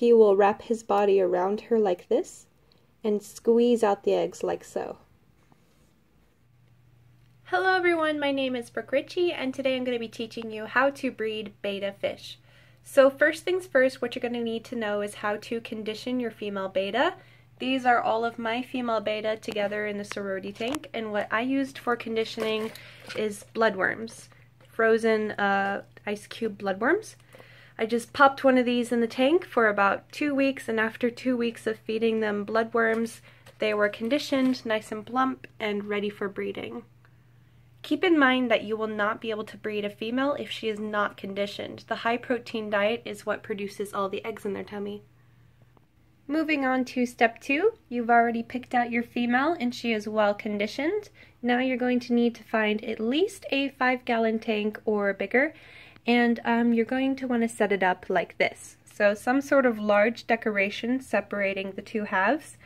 He will wrap his body around her like this and squeeze out the eggs like so. Hello everyone, my name is Brooke Ritchie and today I'm going to be teaching you how to breed betta fish. So first things first, what you're going to need to know is how to condition your female betta. These are all of my female betta together in the sorority tank, and what I used for conditioning is bloodworms, frozen ice cube bloodworms. I just popped one of these in the tank for about 2 weeks, and after 2 weeks of feeding them bloodworms, they were conditioned, nice and plump, and ready for breeding. Keep in mind that you will not be able to breed a female if she is not conditioned. The high protein diet is what produces all the eggs in their tummy. Moving on to step 2, you've already picked out your female and she is well conditioned. Now you're going to need to find at least a 5-gallon tank or bigger, and you're going to want to set it up like this. So some sort of large decoration separating the two halves,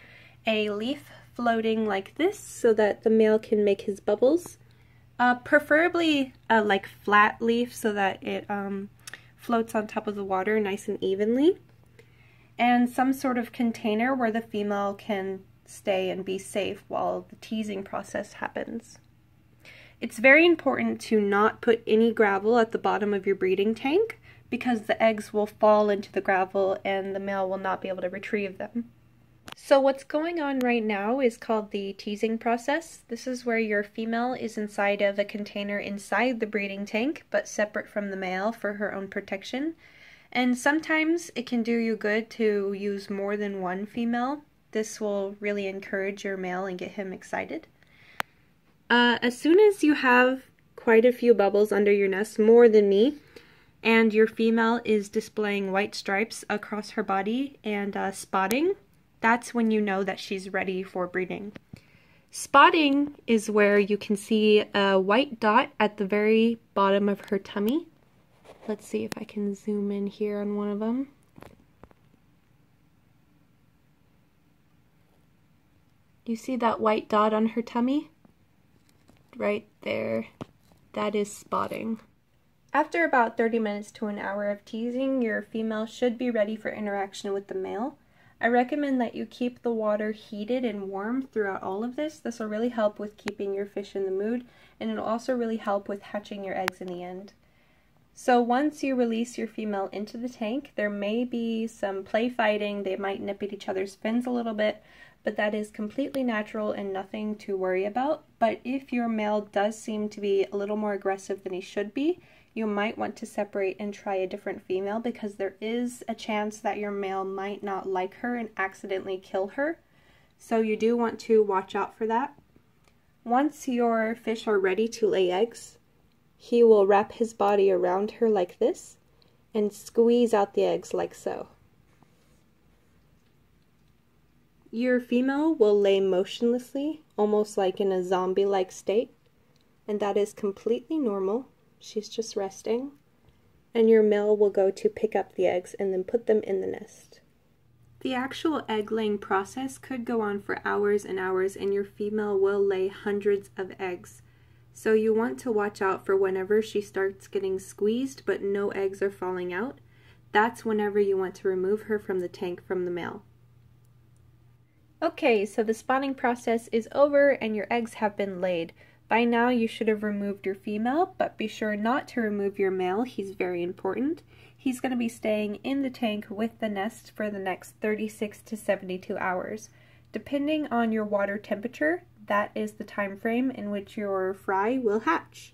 a leaf floating like this so that the male can make his bubbles. Preferably like flat leaf so that it floats on top of the water nice and evenly. And some sort of container where the female can stay and be safe while the teasing process happens. It's very important to not put any gravel at the bottom of your breeding tank because the eggs will fall into the gravel and the male will not be able to retrieve them. So what's going on right now is called the teasing process. This is where your female is inside of a container inside the breeding tank, but separate from the male for her own protection. And sometimes it can do you good to use more than one female. This will really encourage your male and get him excited. As soon as you have quite a few bubbles under your nest, more than me, and your female is displaying white stripes across her body and spotting, that's when you know that she's ready for breeding. Spotting is where you can see a white dot at the very bottom of her tummy. Let's see if I can zoom in here on one of them. You see that white dot on her tummy? Right there. That is spotting. After about 30 minutes to an hour of teasing, your female should be ready for interaction with the male. I recommend that you keep the water heated and warm throughout all of this. This will really help with keeping your fish in the mood, and it'll also really help with hatching your eggs in the end. So once you release your female into the tank, there may be some play fighting. They might nip at each other's fins a little bit, but that is completely natural and nothing to worry about. But if your male does seem to be a little more aggressive than he should be, you might want to separate and try a different female because there is a chance that your male might not like her and accidentally kill her. So you do want to watch out for that. Once your fish are ready to lay eggs, he will wrap his body around her like this and squeeze out the eggs like so. Your female will lay motionlessly, almost like in a zombie-like state, and that is completely normal. She's just resting, and your male will go to pick up the eggs and then put them in the nest. The actual egg laying process could go on for hours and hours, and your female will lay hundreds of eggs. So you want to watch out for whenever she starts getting squeezed but no eggs are falling out. That's whenever you want to remove her from the tank from the male. Okay, so the spawning process is over and your eggs have been laid. By now you should have removed your female, but be sure not to remove your male. He's very important. He's going to be staying in the tank with the nest for the next 36 to 72 hours. Depending on your water temperature, that is the time frame in which your fry will hatch.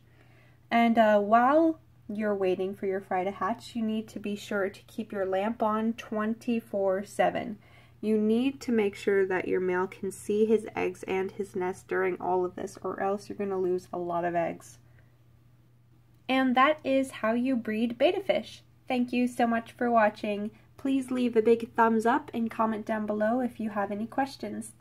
And while you're waiting for your fry to hatch, you need to be sure to keep your lamp on 24/7. You need to make sure that your male can see his eggs and his nest during all of this, or else you're going to lose a lot of eggs. And that is how you breed betta fish. Thank you so much for watching. Please leave a big thumbs up and comment down below if you have any questions.